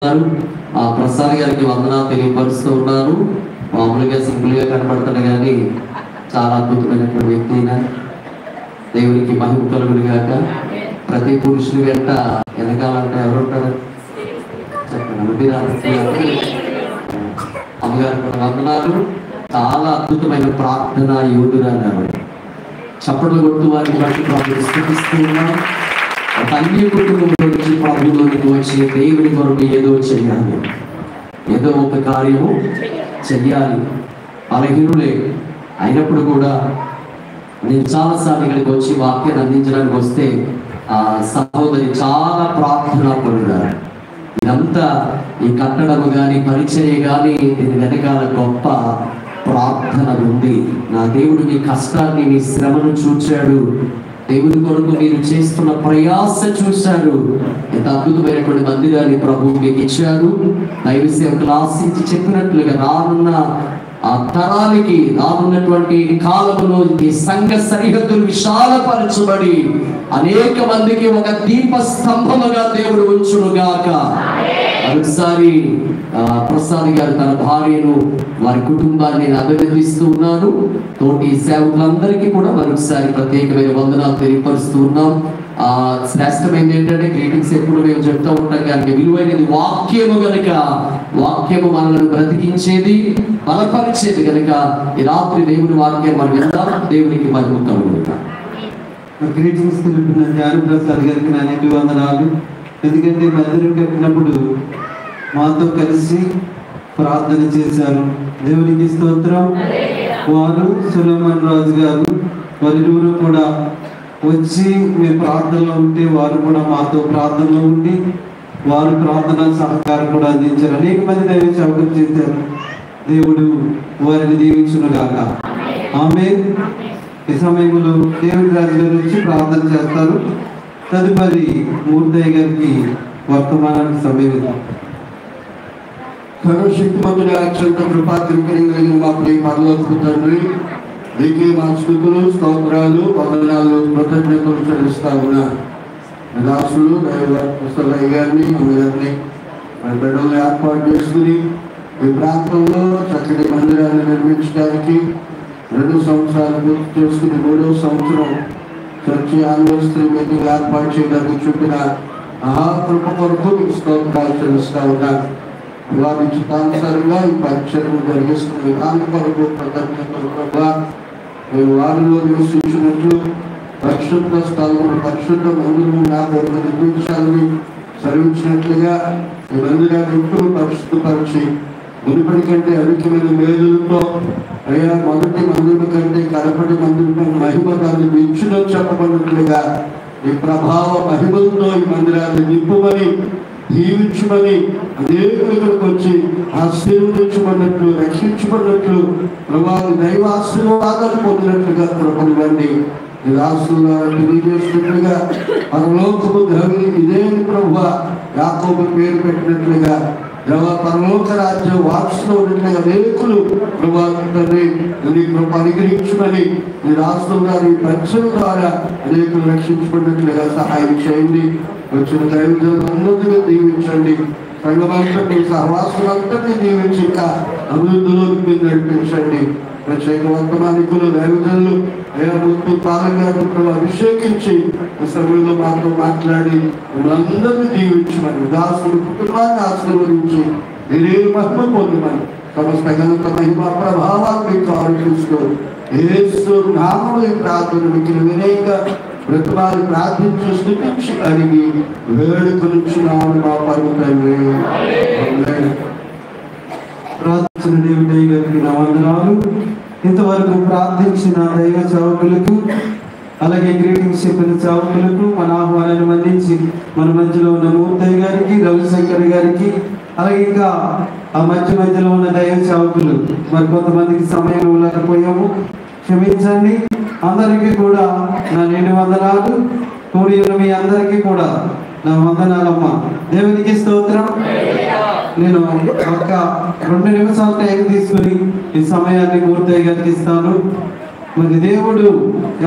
ప్రసాద్ గారికి వందనాలు తెలియపరుస్తూ ఉన్నాను. మామూలుగా సింపుల్ గా కనబడతాడు కానీ చాలా అద్భుతమైనటువంటి వ్యక్తి అయినా దేవునికి మహిమ కలుగును గాక. ప్రతి పురుషుని వెంట వెనకాలంటే ఎవరు ఉంటారు చెప్పండి. అమ్మగారు వందనాలు. చాలా అద్భుతమైన ప్రార్థన యోధురాలు చప్పట్లు కొడుతూ వారిని బట్టి ప్రార్థిస్తూ ఉన్నాం. తల్లి కుటుంబంలో నుంచి ప్రభువులోనికి వచ్చి దేవుని కొరకు ఏదో చెయ్యాలి, ఏదో ఒక కార్యము చెయ్యాలి. బలహీనులే అయినప్పుడు కూడా నేను చాలాసార్లు ఇక్కడికి వచ్చి వాక్యాన్ని అందించడానికి వస్తే ఆ సహోదరి చాలా ప్రార్థనా పరుడారు. ఇదంతా ఈ కట్టడము కానీ పరిచర్య కానీ దీని వెనకాల గొప్ప ప్రార్థన ఉంది. నా దేవుడు మీ కష్టాన్ని మీ శ్రమను చూచాడు, దేవుని కొరకు మీరు చేస్తున్న ప్రయాస చూశాడు. ఎంత అద్భుతమైనటువంటి మందిరాన్ని ప్రభు మీకు ఇచ్చాడు. దైవ సేవకులు ఆశించి చెప్పినట్లుగా రానున్న ఆ తరానికి రానున్నటువంటి కాలంలో ఈ సంఘ సరిహద్దులు విశాలపరచబడి అనేక మందికి ఒక దీప స్తంభముగా దేవుడు ఉంచునుగాక. ఒకసారి ప్రసాద్ గారు తన భార్యను వారి కుటుంబాన్ని అభినందిస్తూ ఉన్నారు. తోటి సేవకులందరికీ కూడా మరొకసారి ప్రత్యేకమైన వందనాలు తెలియపరుస్తూ ఉన్నాం. శ్రేష్టమైనది ఏంటంటే గ్రీటింగ్స్ ఎప్పుడు మేము చెప్తూ ఉంటాం కానీ విలువైనది వాక్యము కనుక, వాక్యము మనల్ని బ్రతికించేది బలపరిచేది కనుక ఈ రాత్రి దేవుని వాక్యం మనం విందాం. దేవునికి మహిమ కలుగును. గ్రీటింగ్స్ తెలుపుతున్న జ్ఞాన ప్రసాద్ గారికి నా నిండు వందనాలు. ఎందుకంటే మందిరం కట్టినప్పుడు మాతో కలిసి ప్రార్థన చేశారు. దేవునికి స్తోత్రం. వారు సులైమాన్ రాజు గారు వారిరువురు కూడా వచ్చి మేము ప్రార్థనలో ఉంటే వారు కూడా మాతో ప్రార్థనలో ఉండి వారు ప్రార్థన సహకారం కూడా అందించారు. అనేక మంది దైవ సేవకులు చేశారు. దేవుడు వారిని దీవించునుగాక. ఆమేన్. ఈ సమయంలో దేవుడి రాజు గారు వచ్చి ప్రార్థన చేస్తారు. తదుపరి మూర్తయ్య గారికి వర్తమానానికి సమయం. సర్వశక్తిమంతుడి అత్యంత కృపాతిరిగిన మా ప్రియ పరలోకపు తండ్రి, నీకే మా స్తుతులు, స్తోత్రాలు, వందనాలు, కృతజ్ఞతలు చెల్లిస్తా ఉన్నా. దాసులు దైవయ్య గారిని అందరినీ మన బిడ్డలను ఏర్పాటు చేసుకుని ఈ ప్రాంతంలో చక్కటి మందిరాన్ని నిర్మించడానికి 2 సంవత్సరాలు పూర్తి చేసుకుని 3వ సంవత్సరం చర్చి యానివర్సరీ మీటింగ్ ఏర్పాటు చేయడానికి చూపిన మహాకృప కొరకు మీకు స్తోత్రాలు చెల్లిస్తా ఉన్నా. వారి చిత్తానుసారంగా ఈ పరిచయం జరిగిస్తున్న విధానం కొరకు కృతజ్ఞతలు కూడా మేము వారిలో నివసించినట్లు పరిశుద్ధ స్థలం పరిశుద్ధ మందిరం నా కొరకు నిర్మించాలని సెలవించినట్లుగా ఈ మందిరాన్ని ఎప్పుడు పరిశుద్ధపరిచి మునుపటి కంటే అధికమైన మేలులతో అయ్యా మొదటి మందిరం కంటే కడపటి మందిరం మహిమ దాన్ని మించులో చెప్పబడినట్లుగా ఈ ప్రభావ మహిమలతో ఈ మందిరాన్ని నింపుమని జీవించమని అనేకులకు వచ్చి ఆశీర్వదించబడినట్లు రక్షించబడినట్లు ప్రభావం దైవ ఆశీర్వాదాలు పొందినట్లుగా కృపనివ్వండి. ఈ రాష్ట్రంలో తెలియజేసినట్లుగా పరలోకము ద్రవి ఇదే ప్రభువా యాకోబు పేరు పెట్టినట్లుగా పరలోక రాజ్యం వారసులో ఉన్నట్లుగా అనేకులు ప్రభావితండి అనుగ్రహించమని ఈ రాష్ట్రం గారి పరిచయం ద్వారా అనేకులు రక్షించబడినట్లుగా సహాయం చేయండి. వచ్చిన దైవజనులందరినీ దీవించండి. సంఘమంతటి సహవాసులందరినీ దీవించి ఇంకా అభివృద్ధిలోకి మీరు నడిపించండి. ప్రత్యేక వర్తమానికులు దైవజనులు అయ్యామూర్తి పాలనగా అభిషేకించి ఈ సమయంలో మాతో మాట్లాడి అందరినీ దీవించమని దాసుడు కుటుంబాన్ని ఆశీర్వదించి మీరే మహిమ పొందమని సమస్త ఘనత మహిమ ప్రభావాన్ని మీకు ఆలోచిస్తూ యేసు నామములో ఈ ప్రార్థన మీకు వినయంగా బ్రతుమారి ప్రార్థించి స్తుతించి అడిగి వేడుకొనిచున్నాము మా పరమ తండ్రి. ప్రార్థించిన దేవుడి గారికి నా వందనాలు. ఇంతవరకు ప్రార్థించిన దైవ సేవకులకు అలాగే గ్రీటింగ్స్ చెప్పిన సేవకులకు మన ఆహ్వానాన్ని అందించి మన మధ్యలో ఉన్న మూర్తయ్య గారికి, రవిశంకర్ గారికి అలాగే ఇంకా ఆ మధ్యలో ఉన్న దైవ సేవకులు మరి కొంతమందికి సమయం ఇవ్వలేకపోయాము, క్షమించండి. అందరికీ కూడా నా నిండు వందనాలు. కూడి ఉన్న మీ అందరికీ కూడా నా వందనాలమ్మా. దేవునికి స్తోత్రం. నేను ఒక 2 నిమిషాలు టైం తీసుకుని ఈ సమయాన్ని మూర్తయ్య గారికి ఇస్తాను. మరి దేవుడు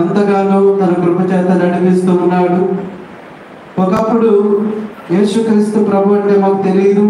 ఎంతగానో తన కృప చేత నడిపిస్తూ ఉన్నాడు. ఒకప్పుడు యేసుక్రీస్తు ప్రభు అంటే మాకు తెలియదు.